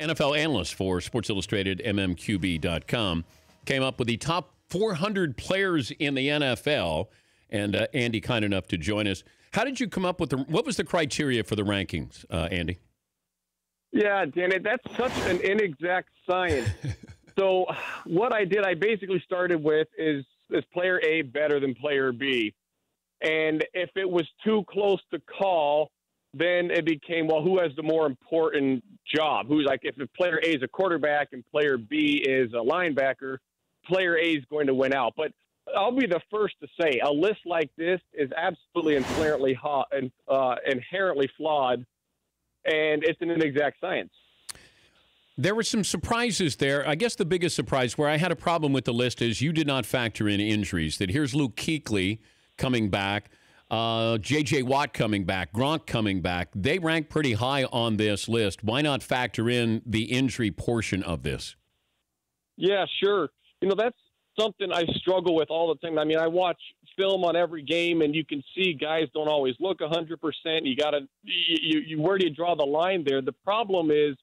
NFL analyst for Sports Illustrated, MMQB.com, came up with the top 400 players in the NFL. And Andy, kind enough to join us. How did you come up with what was the criteria for the rankings, Andy? Yeah, Danny, that's such an inexact science. So what I did, I basically started with is player A better than player B? And if it was too close to call, then it became, well, who has the more important job? Who's like, if player A is a quarterback and player B is a linebacker, player A is going to win out. But I'll be the first to say a list like this is absolutely inherently flawed, and it's an inexact science. There were some surprises there. I guess the biggest surprise where I had a problem with the list is you did not factor in injuries. That here's Luke Kuechly coming back, J.J. Watt coming back, Gronk coming back. They rank pretty high on this list. Why not factor in the injury portion of this? Yeah, sure. That's something I struggle with all the time. I mean, I watch film on every game, and you can see guys don't always look 100%. Where do you draw the line there? The problem is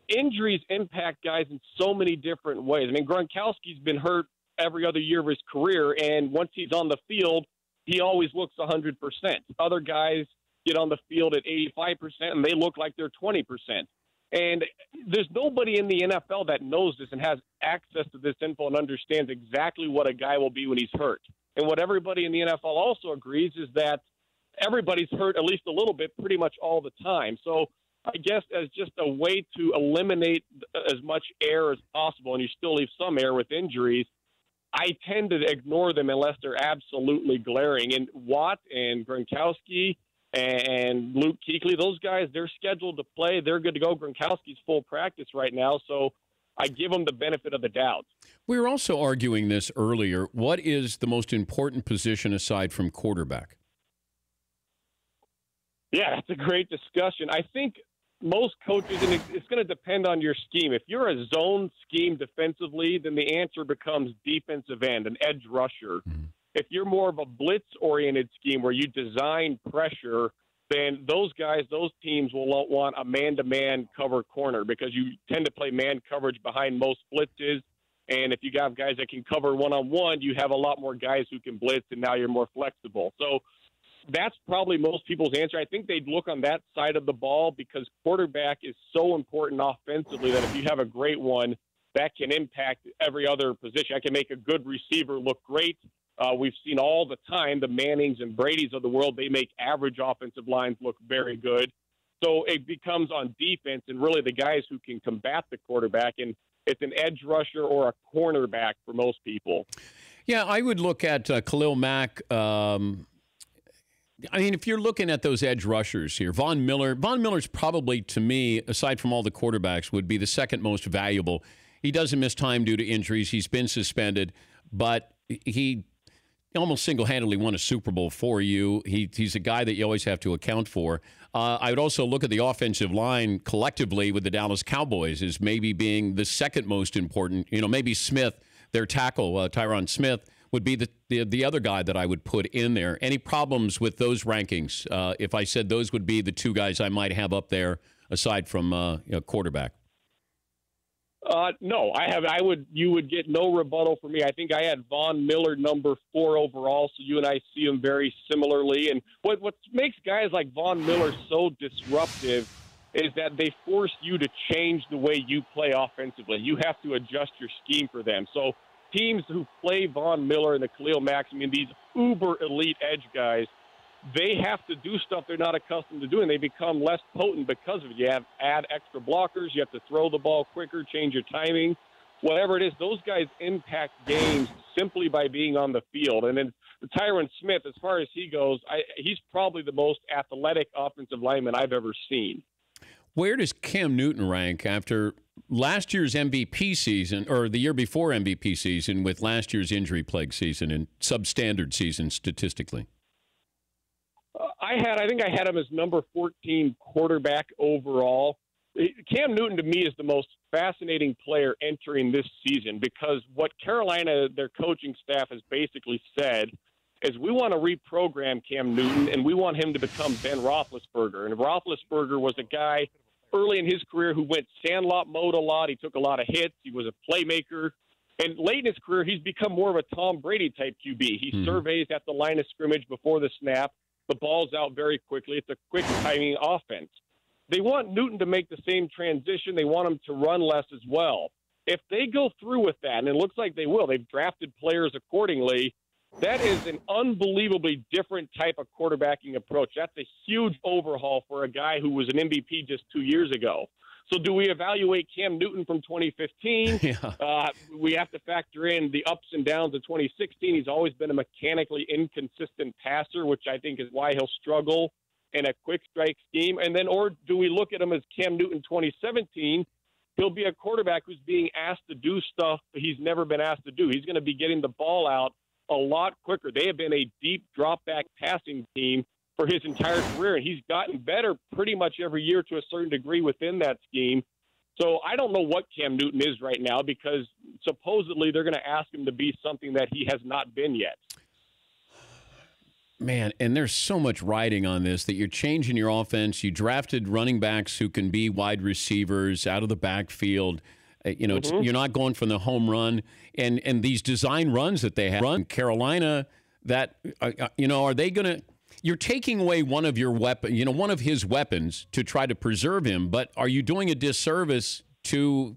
injuries impact guys in so many different ways. I mean, Gronkowski's been hurt every other year of his career, and once he's on the field, he always looks 100%. Other guys get on the field at 85%, and they look like they're 20%. And there's nobody in the NFL that knows this and has access to this info and understands exactly what a guy will be when he's hurt. And what everybody in the NFL also agrees is that everybody's hurt at least a little bit pretty much all the time. So I guess as just a way to eliminate as much air as possible, and you still leave some air with injuries, I tend to ignore them unless they're absolutely glaring. And Watt and Gronkowski and Luke Kuechly, those guys, they're scheduled to play. They're good to go. Gronkowski's full practice right now, so I give them the benefit of the doubt. We were also arguing this earlier. What is the most important position aside from quarterback? Yeah, that's a great discussion. I think most coaches, and it's going to depend on your scheme. If you're a zone scheme defensively, then the answer becomes defensive end, an edge rusher. Mm-hmm. If you're more of a blitz-oriented scheme where you design pressure, then those guys, those teams will want a man-to-man cover corner because you tend to play man coverage behind most blitzes. And if you have guys that can cover one-on-one, you have a lot more guys who can blitz, and now you're more flexible. So that's probably most people's answer. I think they'd look on that side of the ball because quarterback is so important offensively that if you have a great one, that can impact every other position. I can make a good receiver look great. We've seen all the time the Mannings and Bradys of the world, they make average offensive lines look very good. So it becomes on defense and really the guys who can combat the quarterback, and it's an edge rusher or a cornerback for most people. Yeah, I would look at Khalil Mack. I mean, if you're looking at those edge rushers here, Von Miller's probably, to me, aside from all the quarterbacks, would be the second most valuable. He doesn't miss time due to injuries. He's been suspended, but he almost single-handedly won a Super Bowl for you. He's a guy that you always have to account for. I would also look at the offensive line collectively with the Dallas Cowboys as maybe being the second most important. Maybe Smith, their tackle, Tyron Smith, would be the other guy that I would put in there. Any problems with those rankings? If I said those would be the two guys I might have up there aside from quarterback. No, you would get no rebuttal from me. I think I had Von Miller number 4 overall, so you and I see him very similarly. And what makes guys like Von Miller so disruptive is that they force you to change the way you play offensively. You have to adjust your scheme for them. So teams who play Von Miller and the Khalil Mack, these uber elite edge guys, they have to do stuff they're not accustomed to doing. They become less potent because of it. You have add extra blockers. You have to throw the ball quicker, change your timing. Whatever it is, those guys impact games simply by being on the field. And then Tyron Smith, as far as he goes, he's probably the most athletic offensive lineman I've ever seen. Where does Cam Newton rank after last year's MVP season, or the year before MVP season, with last year's injury-plagued season and substandard season statistically? I think I had him as number 14 quarterback overall. Cam Newton, to me, is the most fascinating player entering this season because what Carolina, their coaching staff, has basically said is we want to reprogram Cam Newton and we want him to become Ben Roethlisberger. And Roethlisberger was a guy early in his career who went sandlot mode a lot. He took a lot of hits. He was a playmaker. And late in his career, he's become more of a Tom Brady-type QB. He surveys at the line of scrimmage before the snap. The ball's out very quickly. It's a quick timing offense. They want Newton to make the same transition. They want him to run less as well. If they go through with that, and it looks like they will, they've drafted players accordingly, that is an unbelievably different type of quarterbacking approach. That's a huge overhaul for a guy who was an MVP just 2 years ago. So do we evaluate Cam Newton from 2015? Yeah. We have to factor in the ups and downs of 2016. He's always been a mechanically inconsistent passer, which I think is why he'll struggle in a quick strike scheme. And then, or do we look at him as Cam Newton 2017? He'll be a quarterback who's being asked to do stuff he's never been asked to do. He's going to be getting the ball out a lot quicker. They have been a deep drop-back passing team for his entire career, and he's gotten better pretty much every year to a certain degree within that scheme. So I don't know what Cam Newton is right now because supposedly they're going to ask him to be something that he has not been yet. Man, and there's so much riding on this that you're changing your offense. You drafted running backs who can be wide receivers out of the backfield. You're not going from the home run. And these design runs that they have run Carolina, that, are they going to – you're taking away one of your one of his weapons to try to preserve him, but are you doing a disservice to,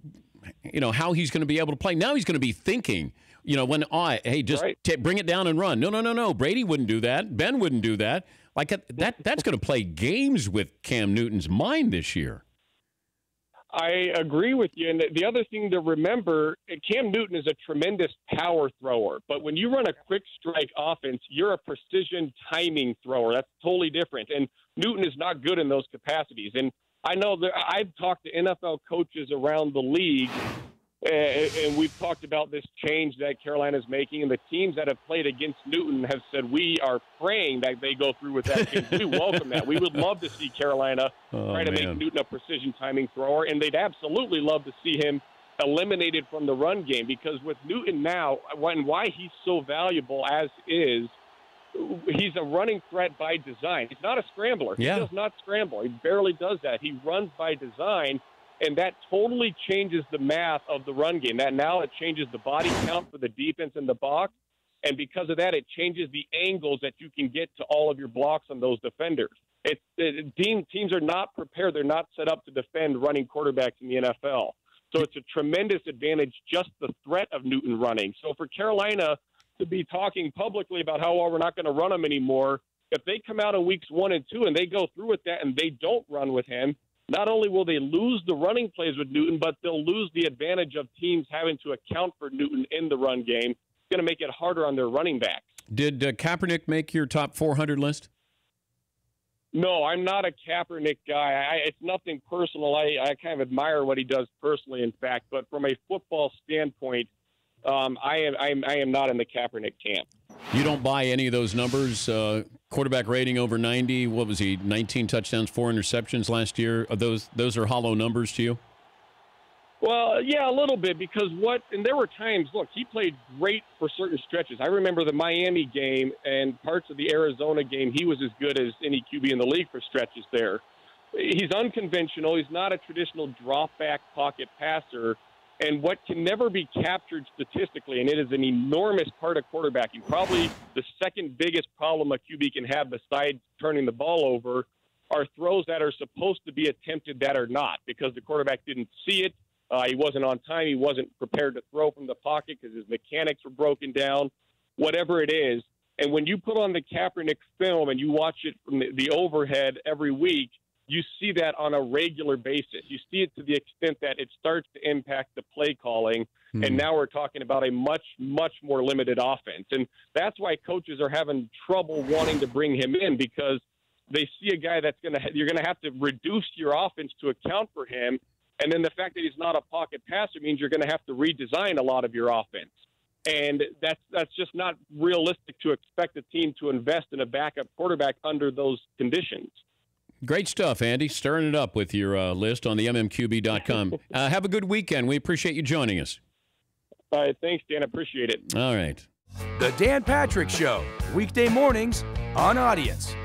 how he's going to be able to play? Now he's going to be thinking – bring it down and run. No. Brady wouldn't do that. Ben wouldn't do that. That's going to play games with Cam Newton's mind this year. I agree with you. And the other thing to remember, Cam Newton is a tremendous power thrower. But when you run a quick strike offense, you're a precision timing thrower. That's totally different. And Newton is not good in those capacities. And I know that I've talked to NFL coaches around the league, and we've talked about this change that Carolina's making, and the teams that have played against Newton have said, we are praying that they go through with that change. We welcome that. We would love to see Carolina try to make Newton a precision timing thrower, and they'd absolutely love to see him eliminated from the run game, because with Newton now, why he's so valuable as is, he's a running threat by design. He's not a scrambler. Yeah. He does not scramble. He barely does that. He runs by design. And that totally changes the math of the run game. That now it changes the body count for the defense in the box. And because of that, it changes the angles that you can get to all of your blocks on those defenders. Teams are not prepared. They're not set up to defend running quarterbacks in the NFL. So it's a tremendous advantage, just the threat of Newton running. So for Carolina to be talking publicly about how, well, we're not going to run him anymore, if they come out in weeks 1 and 2 and they go through with that and they don't run with him, not only will they lose the running plays with Newton, but they'll lose the advantage of teams having to account for Newton in the run game. It's going to make it harder on their running backs. Did Kaepernick make your top 400 list? No, I'm not a Kaepernick guy. It's nothing personal. I kind of admire what he does personally, in fact. But from a football standpoint, I am not in the Kaepernick camp. You don't buy any of those numbers? Quarterback rating over 90. What was he? 19 touchdowns, 4 interceptions last year. Are those are hollow numbers to you? Well, yeah, a little bit, because and there were times, look, he played great for certain stretches. I remember the Miami game and parts of the Arizona game. He was as good as any QB in the league for stretches there. He's unconventional. He's not a traditional drop-back pocket passer. And what can never be captured statistically, and it is an enormous part of quarterbacking, probably the second biggest problem a QB can have besides turning the ball over, are throws that are supposed to be attempted that are not, because the quarterback didn't see it. He wasn't on time. He wasn't prepared to throw from the pocket because his mechanics were broken down, whatever it is. And when you put on the Kaepernick film and you watch it from the overhead every week, you see that on a regular basis. You see it to the extent that it starts to impact the play calling, and now we're talking about a much, much more limited offense. And that's why coaches are having trouble wanting to bring him in, because they see a guy that's you're going to have to reduce your offense to account for him. And then the fact that he's not a pocket passer means you're going to have to redesign a lot of your offense. And that's just not realistic to expect a team to invest in a backup quarterback under those conditions. Great stuff, Andy. Stirring it up with your list on the MMQB.com. Have a good weekend. We appreciate you joining us. All right. Thanks, Dan. I appreciate it. All right. The Dan Patrick Show, weekday mornings on Audience.